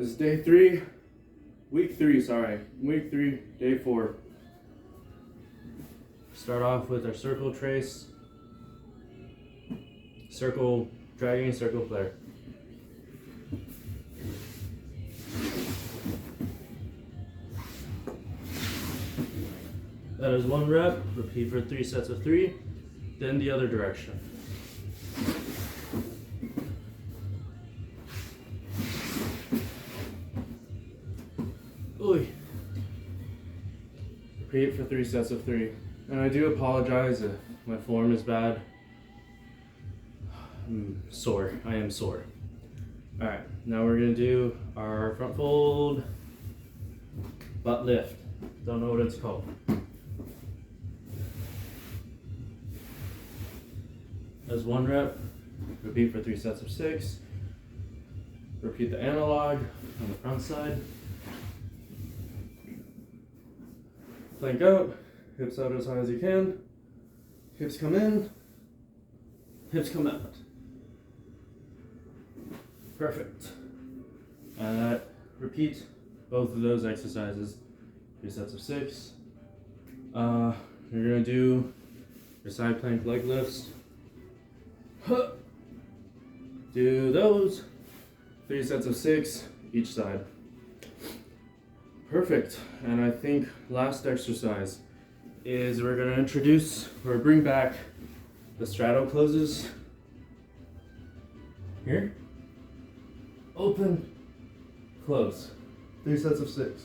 This is day 3, week 3, week 3, day 4. Start off with our circle trace, circle dragging, circle flare. That is 1 rep, repeat for 3 sets of 3, then the other direction. Oy. Repeat for 3 sets of 3. And I do apologize if my form is bad. I'm sore. I am sore. Alright, now we're going to do our front fold butt lift. Don't know what it's called. That's 1 rep. Repeat for 3 sets of 6. Repeat the analog on the front side. Plank out, hips out as high as you can. Hips come in, hips come out. Perfect. And repeat both of those exercises, 3 sets of 6. You're gonna do your side plank leg lifts. Do those, 3 sets of 6 each side. Perfect. And I think last exercise is we're going to introduce or bring back the straddle closes. Here. Open, close. 3 sets of 6.